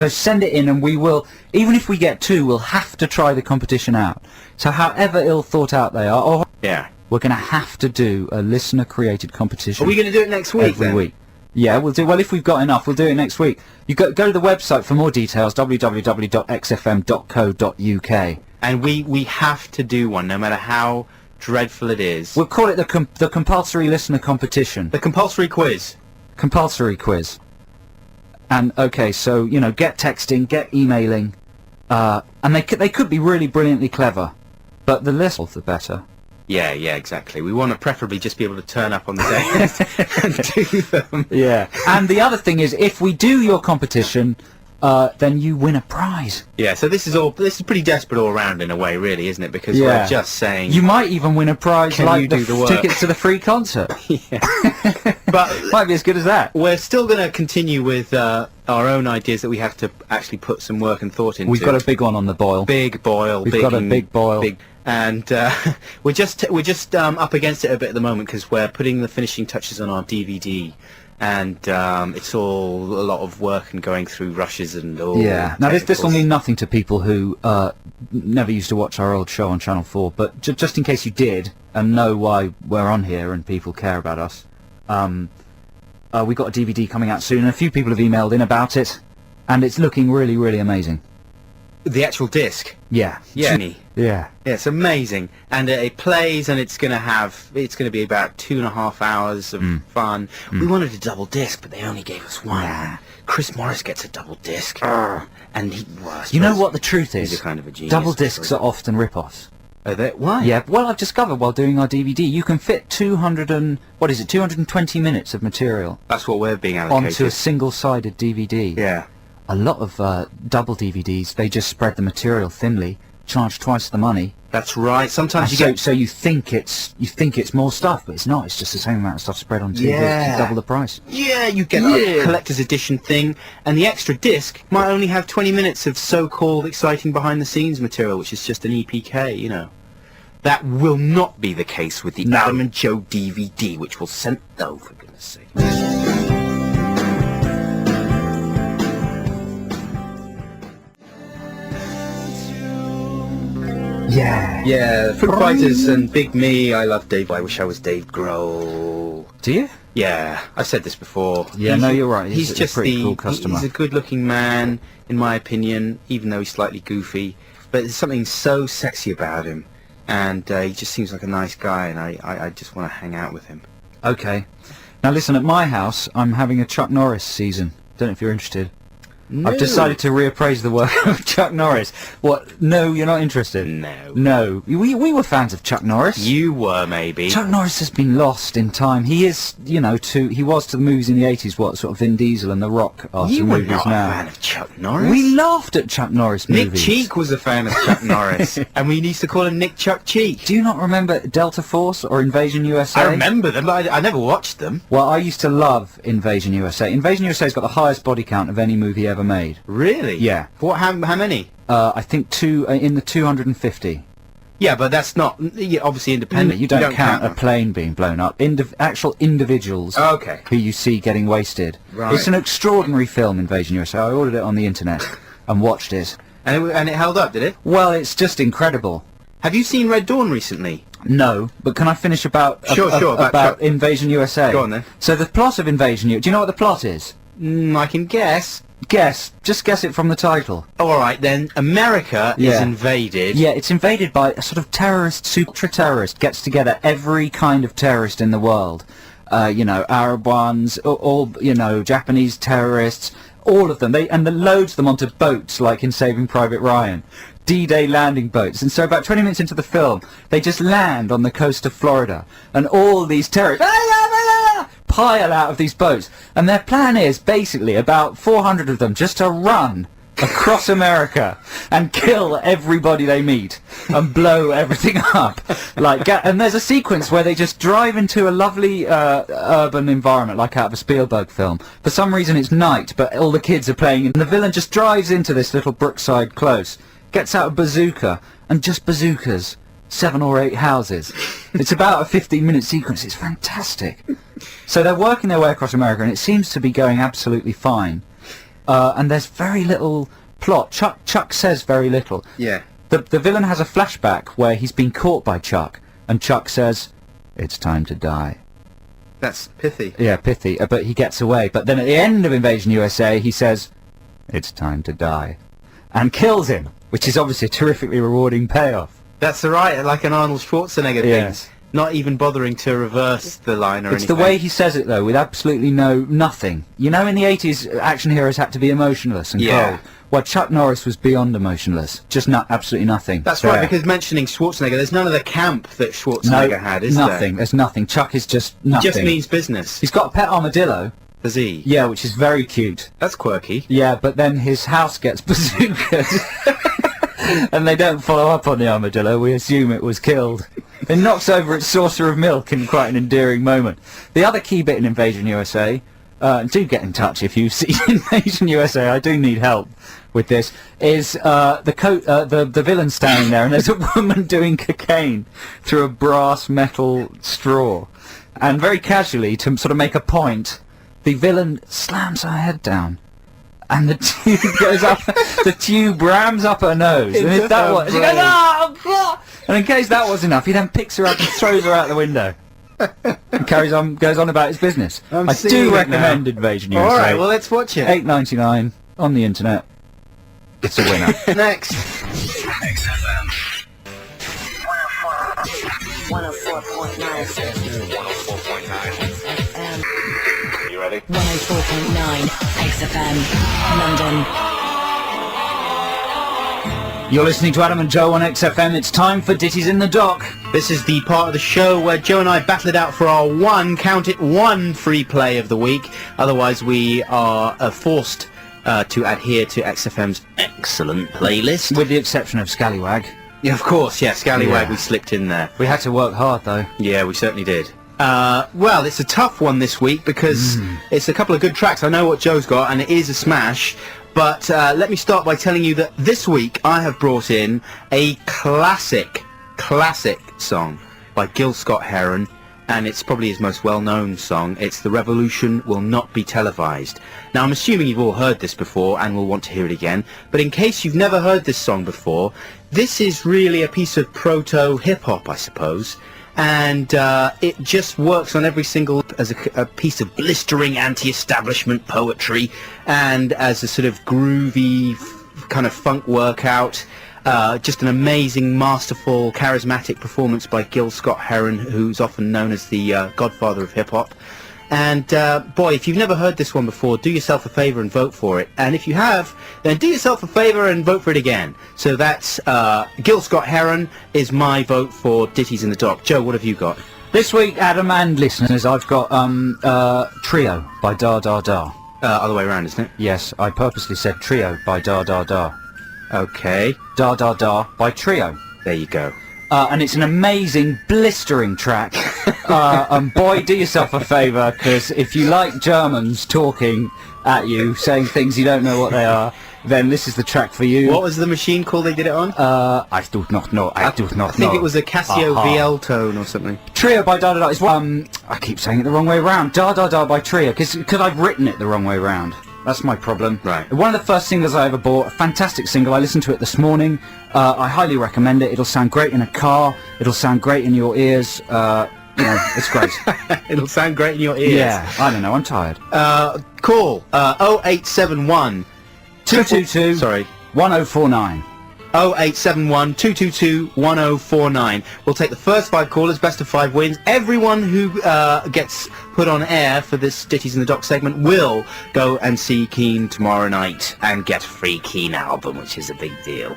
So send it in, and we will, even if we get 2, we'll have to try the competition out. So however ill thought out they are, we're going to have to do a listener-created competition. Are we going to do it next week, every week? Yeah, we'll do. Well, if we've got enough, we'll do it next week. You go to the website for more details, www.xfm.co.uk. And we have to do one, no matter how dreadful it is. We'll call it the compulsory listener competition. The compulsory quiz. Compulsory quiz. And okay, so get texting, get emailing, and they could be really brilliantly clever, but the less the better. Yeah, exactly. We want to preferably just be able to turn up on the day and do them. Yeah. And the other thing is, if we do your competition, then you win a prize. Yeah. So this is pretty desperate all round in a way, really, isn't it? Because we're just saying you might even win a prize like the tickets to the free concert. Yeah. But might be as good as that. We're still going to continue with our own ideas that we have to actually put some work and thought into. We've got a big one on the boil. Big boil. We've got a big boil. And we're just up against it a bit at the moment because we're putting the finishing touches on our DVD, and it's all a lot of work and going through rushes and all. Yeah. Now this will mean nothing to people who never used to watch our old show on Channel 4, but just in case you did and know why we're on here and people care about us, we got a DVD coming out soon, and a few people have emailed in about it, and it's looking really, really amazing. The actual disc. Yeah. Yeah. Yeah. Yeah, it's amazing, and it plays, and it's going to be about 2.5 hours of fun. We wanted a double disc, but they only gave us one. Yeah. Chris Morris gets a double disc, and you know what the truth is? He's a kind of a genius. Double discs are often rip-offs. Are they? Why? Yeah. Well, I've discovered while doing our DVD, you can fit 220 minutes of material. That's what we're being allocated onto a single-sided DVD. Yeah. A lot of double DVDs, they just spread the material thinly, charge twice the money. That's right. Sometimes so you think it's more stuff, but it's not. It's just the same amount of stuff spread on TV. It's double the price. Yeah, you get a collector's edition thing, and the extra disc might only have 20 minutes of so-called exciting behind-the-scenes material, which is just an EPK, That will not be the case with the Adam and Joe DVD, which will send... Oh, for goodness sake. Yeah, Foo Fighters and Big Me. I love Dave. I wish I was Dave Grohl. Do you? Yeah, I've said this before. Yeah, you're right. He's just a pretty cool customer. He's a good-looking man, in my opinion, even though he's slightly goofy. But there's something so sexy about him, and he just seems like a nice guy, and I just want to hang out with him. Okay. Now listen, at my house, I'm having a Chuck Norris season. Don't know if you're interested. No. I've decided to reappraise the work of Chuck Norris. What? No, you're not interested? No. We were fans of Chuck Norris. You were, maybe. Chuck Norris has been lost in time. He is, he was to the movies in the 80s, sort of Vin Diesel and The Rock are to movies now. You were not a fan of Chuck Norris? We laughed at Chuck Norris movies. Nick Cheek was a fan of Chuck Norris, and we used to call him Nick Chuck Cheek. Do you not remember Delta Force or Invasion USA? I remember them, but I never watched them. Well, I used to love Invasion USA. Invasion USA's got the highest body count of any movie ever made. Really? Yeah. How many? I think in the 250. Yeah, but that's not obviously independent. You don't count a plane being blown up. Actual individuals who you see getting wasted. Right. It's an extraordinary film, Invasion USA. I ordered it on the internet and watched it. And it held up, did it? Well, it's just incredible. Have you seen Red Dawn recently? No, but can I finish about Invasion USA? Go on then. So the plot of Invasion USA. Do you know what the plot is? I can guess. Just guess it from the title. Oh, all right then. America is invaded. Yeah, it's invaded by a sort of terrorist, super terrorist, gets together every kind of terrorist in the world. Arab ones, all Japanese terrorists, all of them. They loads them onto boats like in Saving Private Ryan. D-Day landing boats. And so about 20 minutes into the film, they just land on the coast of Florida, and all these terrorists pile out of these boats, and their plan is basically about 400 of them just to run across America and kill everybody they meet and blow everything up. And there's a sequence where they just drive into a lovely urban environment, like out of a Spielberg film. For some reason it's night, but all the kids are playing, and the villain just drives into this little Brookside close, gets out a bazooka, and just bazookas 7 or 8 houses. It's about a 15-minute sequence. It's fantastic. So they're working their way across America, and it seems to be going absolutely fine. and there's very little plot. Chuck says very little. Yeah. The villain has a flashback where he's been caught by Chuck, and Chuck says, "It's time to die." That's pithy. Yeah, pithy, but he gets away. But then at the end of Invasion USA, he says, "It's time to die," and kills him, which is obviously a terrifically rewarding payoff. That's right, like an Arnold Schwarzenegger Yes. thing. Not even bothering to reverse the line or It's anything. the way he says it, though, with absolutely nothing. You know, in the 80s, action heroes had to be emotionless and Yeah. cold. Well, Chuck Norris was beyond emotionless. Just absolutely nothing. That's There. right, because mentioning Schwarzenegger, there's none of the camp that no, Schwarzenegger had, is nothing. there? There's nothing. Chuck is just He nothing. just means business. He's got a pet armadillo. Does he? Yeah, which is very cute. That's quirky. Yeah, but then his house gets bazookaed. And they don't follow up on the armadillo. We assume it was killed. It knocks over its saucer of milk in quite an endearing moment. The other key bit in Invasion USA, do get in touch if you've seen Invasion USA, I do need help with this, is the villain standing there, and there's a woman doing cocaine through a brass metal straw. And very casually, to sort of make a point, the villain slams her head down. And the tube goes up, the tube rams up her nose. And if that was, she goes, "Oh, God!" And in case that was enough, he then picks her up and throws her out the window. And goes on about his business. I'm I seeing do it recommend now. Invasion USA. Alright, well, let's watch it. $8.99 on the internet. It's a winner. Next. XFM 104.9. 104.9. You ready? 104.9 XFM, London. You're listening to Adam and Joe on XFM. It's time for Ditties in the Dock. This is the part of the show where Joe and I battle it out for our one free play of the week. Otherwise, we are forced to adhere to XFM's excellent playlist. With the exception of Scallywag. Yeah, of course, yeah, Scallywag, Yeah. we slipped in there. We had to work hard, though. Yeah, we certainly did. Well, it's a tough one this week because it's a couple of good tracks. I know what Joe's got, and it is a smash. But let me start by telling you that this week I have brought in a classic song by Gil Scott-Heron, and it's probably his most well-known song. It's The Revolution Will Not Be Televised. Now, I'm assuming you've all heard this before and will want to hear it again, but in case you've never heard this song before, this is really a piece of proto-hip-hop, I suppose. And it just works on every single as a piece of blistering anti-establishment poetry, and as a sort of groovy kind of funk workout. Just an amazing, masterful, charismatic performance by Gil Scott-Heron, who's often known as the godfather of hip-hop. And boy, if you've never heard this one before, do yourself a favour and vote for it. And if you have, then do yourself a favour and vote for it again. So that's Gil Scott-Heron is my vote for Ditties in the Dock. Joe, what have you got? This week, Adam and listeners, I've got Trio by Da Da Da. Other way around, isn't it? Yes, I purposely said Trio by Da Da Da. Okay, Da Da Da by Trio. there you go. And it's an amazing, blistering track. And boy, do yourself a favour, because if you like Germans talking at you, saying things you don't know what they are, then this is the track for you. What was the machine called they did it on? I do not know. I do not know. I think it was a Casio Aha. VL tone or something. Trio by Da Da Da is I keep saying it the wrong way round. Da Da Da by Trio, because I've written it the wrong way round. That's my problem. Right. One of the first singles I ever bought, a fantastic single. I listened to it this morning. I highly recommend it. It'll sound great in a car. It'll sound great in your ears. It's great. It'll sound great in your ears. Yeah, I don't know. I'm tired. Call 0871 222 Sorry. 1049. 0871 222 1049. We'll take the first 5 callers, best of 5 wins. Everyone who gets put on air for this Ditties in the Dock segment will go and see Keane tomorrow night and get a free Keane album, which is a big deal.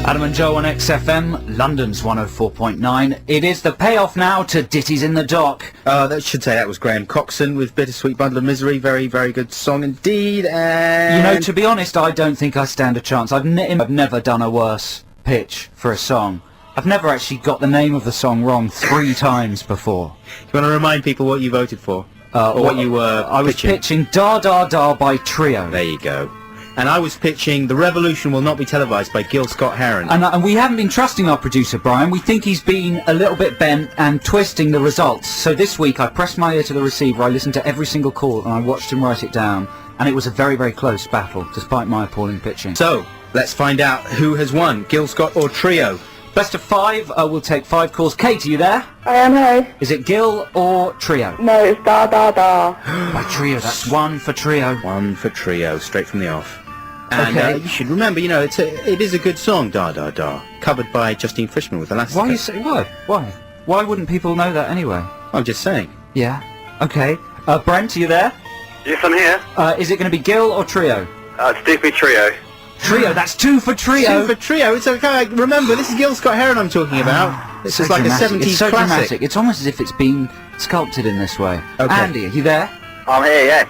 Adam and Joe on XFM, London's 104.9. It is the payoff now to Ditties in the Dock. That should say that was Graham Coxon with Bittersweet Bundle of Misery. Very, very good song indeed. And You know, to be honest, I don't think I stand a chance. I've never done a worse pitch for a song. I've never actually got the name of the song wrong 3 times before. you want to remind people what you voted for? Or what you were I was pitching Da Da Da by Trio. There you go. and I was pitching The Revolution Will Not Be Televised by Gil Scott-Heron. And we haven't been trusting our producer, Brian. We think he's been a little bit bent and twisting the results. So this week I pressed my ear to the receiver, I listened to every single call, and I watched him write it down. And it was a very, very close battle, despite my appalling pitching. So, let's find out who has won, Gil Scott or Trio. Best of 5, we'll take 5 calls. Kate, are you there? I am here. Is it Gil or Trio? No, it's da da da. By Trio, that's 1 for Trio. 1 for Trio, straight from the off. And Okay. you should remember, you know, it is a good song, Da Da Da, covered by Justine Frischmann with Elastica. Why you say why? Why? Why wouldn't people know that anyway? I'm just saying. Yeah. Okay. Brent, are you there? Yes, I'm here. Is it going to be Gil or Trio? Stiffy Trio. Trio, that's 2 for Trio. 2 for Trio. It's okay. Remember, this is Gil Scott-Heron I'm talking about. This So is like dramatic. a 70s It's so classic. dramatic. It's almost as if it's been sculpted in this way. Okay. Andy, are you there? I'm here, yes.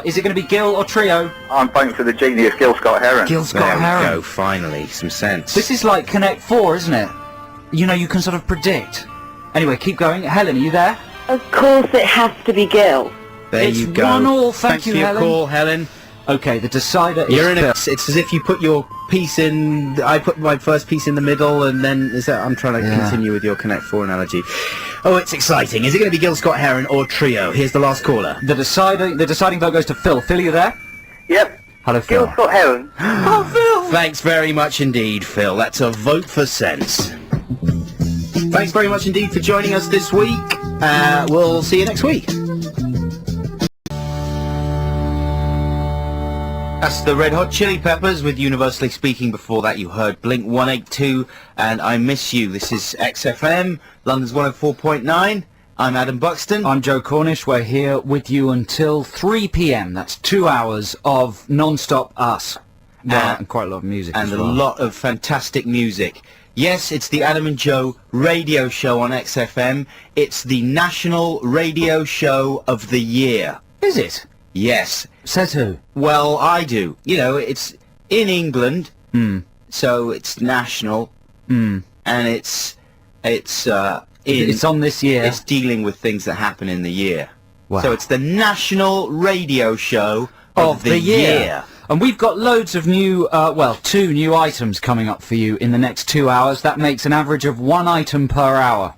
Is it going to be Gil or Trio? I'm voting for the genius Gil Scott-Heron. Gil There we Scott-Heron. go, finally, some sense. This is like Connect 4, isn't it? You know, you can sort of predict. Anyway, keep going. Helen, are you there? Of course it has to be Gil. There It's you go. 1-1. Thanks You, for your Helen. call, Helen. Okay, the decider is You're in a. Phil. It's as if you put your piece in. I put my first piece in the middle, and then is that? I'm trying to Yeah. continue with your Connect 4 analogy. Oh, it's exciting. Is it going to be Gil Scott-Heron or Trio? Here's the last caller. The deciding vote goes to Phil. Phil, are you there? Yep. Hello, Phil. Gil Scott-Heron. Oh, Phil! Thanks very much indeed, Phil. That's a vote for sense. Thanks very much indeed for joining us this week. We'll see you next week. That's the Red Hot Chili Peppers with Universally Speaking. Before that you heard Blink 182 and I Miss You. This is XFM, London's 104.9. I'm Adam Buxton. I'm Joe Cornish. We're here with you until 3 p.m. That's 2 hours of non-stop us. Well, and quite a lot of music And as a well. lot of fantastic music. Yes, it's the Adam and Joe radio show on XFM. It's the national radio show of the year. Is it? Yes. Says who? Well, I do. You know, it's in England, so it's national, and it's It's on this year. It's dealing with things that happen in the year. Wow. So it's the national radio show of the year. And we've got loads of new, 2 new items coming up for you in the next 2 hours. That makes an average of 1 item per hour.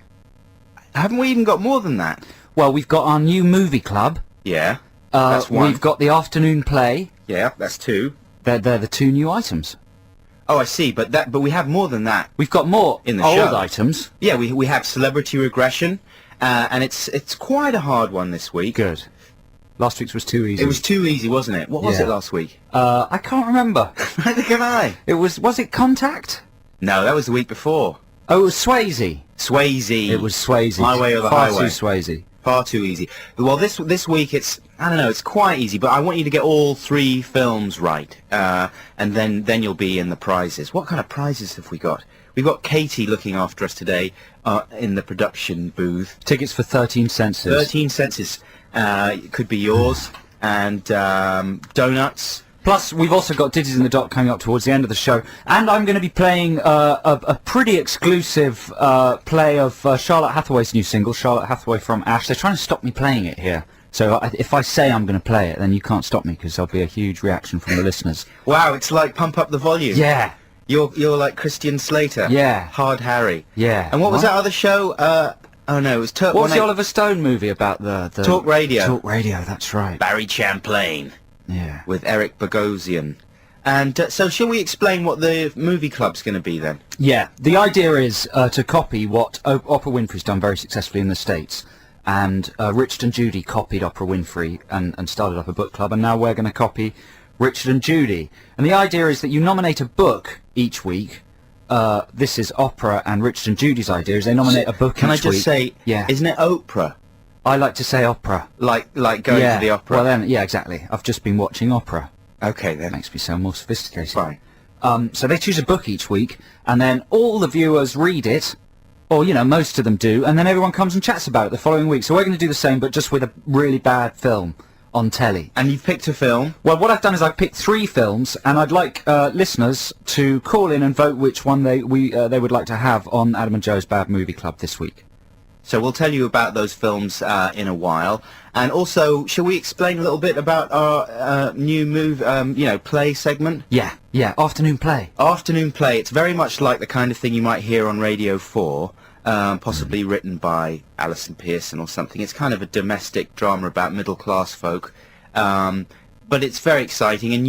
Haven't we even got more than that? Well, we've got our new movie club. Yeah. That's one. We've got the afternoon play. Yeah, that's 2. They're the 2 new items. Oh, I see. But we have more than that. We've got more In the old show. items. Yeah, we have Celebrity Regression, and it's quite a hard one this week. Good. Last week's was too easy. It was too easy, wasn't it? What was Yeah. it last week? I can't remember. Neither can I. It was it Contact? No, that was the week before. Oh, it was Swayze. Swayze. It was Swayze. My Way or the Far Highway. too Swayze. Far too easy. Well, this week it's, I don't know, it's quite easy, but I want you to get all 3 films right, and then you'll be in the prizes. What kind of prizes have we got? We've got Katie looking after us today in the production booth. Tickets for 13 senses. 13 senses could be yours, and donuts. Plus, we've also got Ditties in the Dock coming up towards the end of the show. And I'm going to be playing a pretty exclusive play of Charlotte Hathaway's new single, Charlotte Hathaway from Ash. They're trying to stop me playing it here. So if I say I'm going to play it, then you can't stop me, because there'll be a huge reaction from the listeners. Wow, it's like Pump Up the Volume. Yeah. You're like Christian Slater. Yeah. Hard Harry. Yeah. And what was that other show? Oh no, it was Turk. What was the Oliver Stone movie about the Talk Radio. Talk Radio, that's right. Barry Champlain Yeah. with Eric Bogosian. And so shall we explain what the movie club's going to be then? Yeah, the idea is to copy what Oprah Winfrey's done very successfully in the States. And Richard and Judy copied Oprah Winfrey and started up a book club, and now we're going to copy Richard and Judy. And the idea is that you nominate a book each week. This is Oprah and Richard and Judy's idea, is they nominate a book Can I each just week. say, Yeah. isn't it Oprah? I like to say opera. Like going yeah. to the opera? Well then, yeah, exactly. I've just been watching opera. Okay That then. makes me sound more sophisticated. Fine. So they choose a book each week, and then all the viewers read it, or, you know, most of them do, and then everyone comes and chats about it the following week. So we're going to do the same, but just with a really bad film on telly. And you've picked a film. Well, what I've done is I've picked 3 films, and I'd like listeners to call in and vote which one they would like to have on Adam and Joe's Bad Movie Club this week. So we'll tell you about those films in a while. And also, shall we explain a little bit about our new play segment? Yeah, afternoon play. Afternoon play. It's very much like the kind of thing you might hear on Radio 4, possibly written by Alison Pearson or something. It's kind of a domestic drama about middle-class folk, but it's very exciting. And